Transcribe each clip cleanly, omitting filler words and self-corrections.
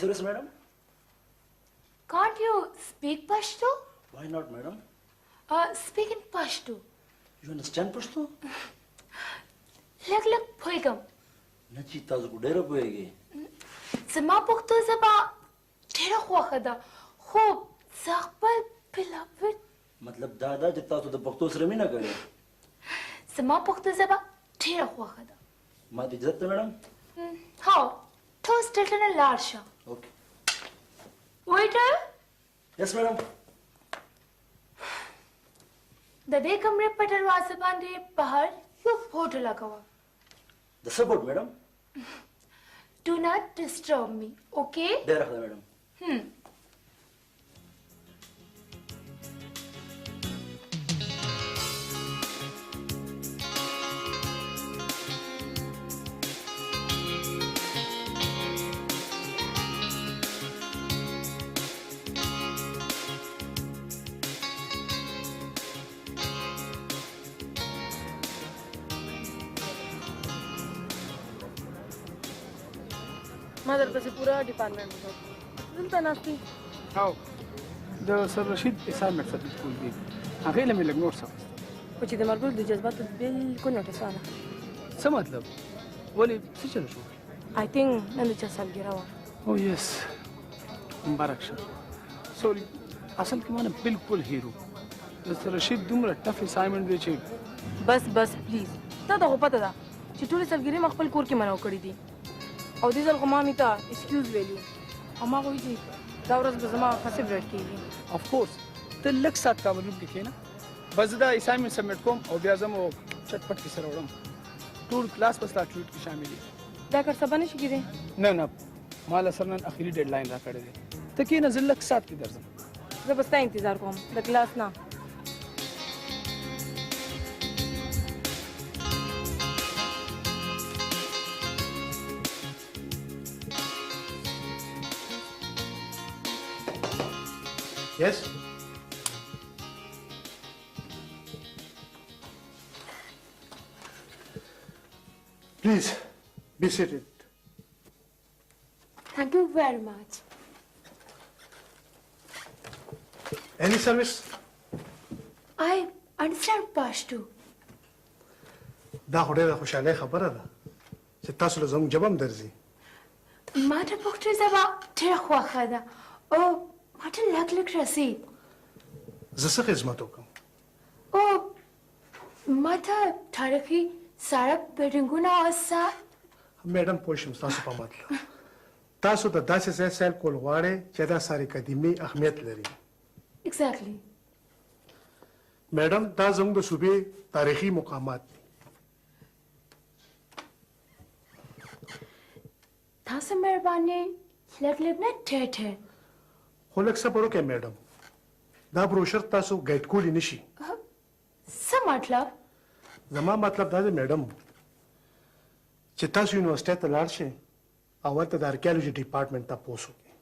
serious, madam? Can't you speak Pashto? Why not, madam? Speak in Pashto. You understand Pashto? Lag poigam. Nachi tazu ko dera poegi. Zama Pashto zaba dera khwaxa da. Khو زغبل بلاول مطلب دا دا چې تاسو د پښتو سره مینه کوئ. زما پښتو ژبه ډېره خوښه ده. ما ته اجازه ده میډم؟ هو ټوسټ ډلټه نه لاړ شه. اوکې. ویټر. یس میډم. د دې کمرې په دروازه باندې بهر یو فوټو لګوه. د څه فوټ میډم؟ ډو ناټ ډسټرب می. اوکې؟ ډېره ښه ده میډم. ما درپسې پوره ډپارټمنټ وکړ. دلته ناست دي. او د سر رشید اسامت سبزي سکول دی. هغې له مې لږ نور څه واخیستل. خو چې د مرګل د جذباتو بلکل نه کیسه نه. څه مطلب؟ ولې څه چل شو؟ آی تینک نن د چا سالګرا وه. او یس مبارک شه. سوري اصل کې مانه بالکل هیرو. د سر رشید دومره ټف اسایمنټ دی چې بس پلیز تا ته خو پته ده چې ټولې سالګرې ما خپل کور کې منو کړي دي او دې ځل خو ما مې ته ایکسکیوز ویلي او ما خو وایي چې دا ورځ به زما ښه سیبریټ کېږي. افکورس ته لږ ساعت کامل روم کې کښېنه بس زه دا اسایمنټ سبمیټ کوم او بیا ځم او چټپټ کې سره وړم. ټول کلاس به ستا اکټیویټ کې شامل وي. دا کار سبا نشي کېدی؟ نه ما له سر نن اخري ډیډ لاین را کړی دی. ته کښېنه زه لږ ساعت کې درځم. زه به ستا انتظار کوم د کلاس نه. Yes? Please, be seated. Thank you very much. Any service? I understand Pashto. دا خو ډېره خوشحالۍ خبره ده چې تاسو له زموږ ژبه هم درځي. ما ته پښتو ژبه ډېره خوښه ده او ما ته لږ رسید. زه څه خدمت وکړم؟ او ما ته تاریخي سړک بلډینګونه او میډم پوه شوم ستاسو په مطلب. تاسو د داسې ځای سیل کول غواړئ چې دا ساري قدیمي اهمیت لري. Exactly. میډم دا زموږ د صوبې تاریخي مقامات دي. تاسو مهرباني لږ نه ټیټ خو لږ صبر وکړئ میډم. دا بروشر تاسو ګایډ کولی نشي. څه مطلب؟ زما مطلب دا دی میډم چې تاسو یونیورسټۍ ته لاړ شئ او هلته د ارکیالوجي ډپارټمنټ تپوس وکړئ.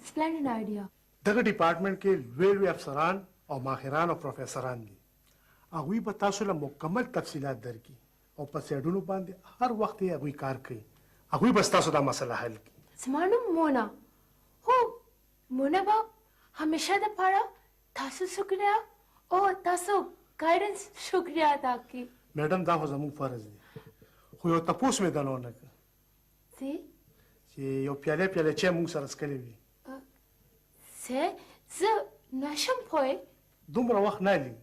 splendid idea. دغه ډپارټمنټ کې لوی افسران او ماهران او پروفیسران دي. هغوی به تاسو له مکمل تفصیلات درکړي او په سیډونو باندې هر وخت یې هغوی کار کوي. هغوی به ستاسو دا مسله حل کړي. زما نوم مونا. هو مونا به همیشه دپاره تاسو شکریه او تاسو ګایډنس شکریه ادا کړي. میډم دا خو زموږ فرض دی خو یو تپوس مې درنه ونه کړ چې یو پیاله چای موږ سره څښلی وي. زه نشم پوی. دومره وخت نه لي.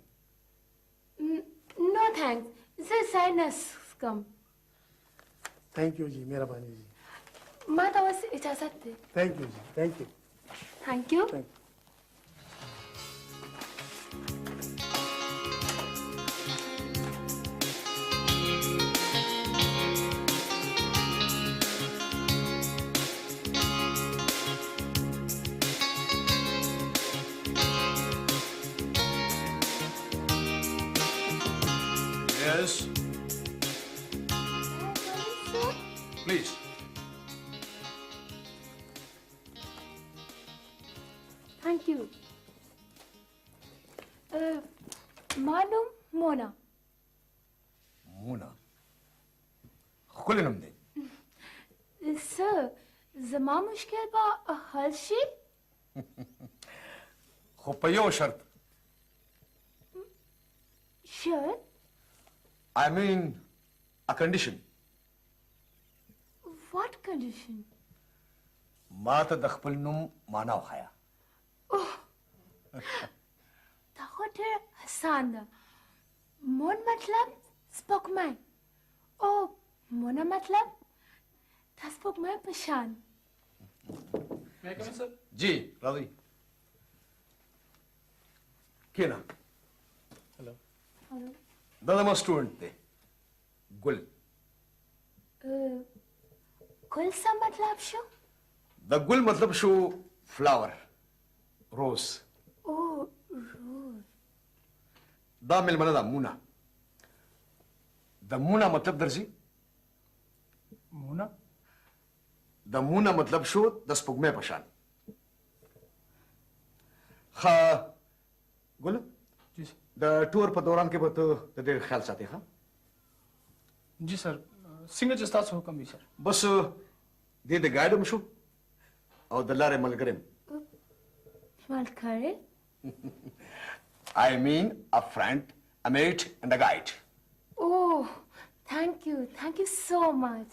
نو تھینکس. زه چای نه څښم. تھینک یو جی مهرباني جی. ما ته اوس اجازت دی. تھینک یو جی. تھینک یو. تھینک یو. Yes. Please. Thank you. ما نوم مونا. مونا. ښکلی نوم دی. څه زما مشکل به حل شي خو په یو شرط شرط I mean a condition. what condition ما ته د خپل نوم معنا وښایه. دا خو ډېر آسان ده مون مطلب سپوږمۍ او مونه مطلب د سپوږمۍ په شان May I come in, sir? جی راځئ. کښېنه. Hello. دا زما سټوډنټ دی ګل. ګل څه مطلب شو د ګل مطلب شو فلاور روز. او روز دا مېلمنه ده مونه. د مونه مطلب درځي. Mona? د مونه مطلب شو د سپوږمۍ په شان. ښه ګل ji सर. د ټور په دوران کې به ته د دې خیال ساتې ښه. Ji सर. څنګه چې ستاسو حکم وي سر. بس دې د ګایډ هم شو او د لارې ملګری هم. ملګری I mean a friend, a mate and a guide. Oh, thank you so much.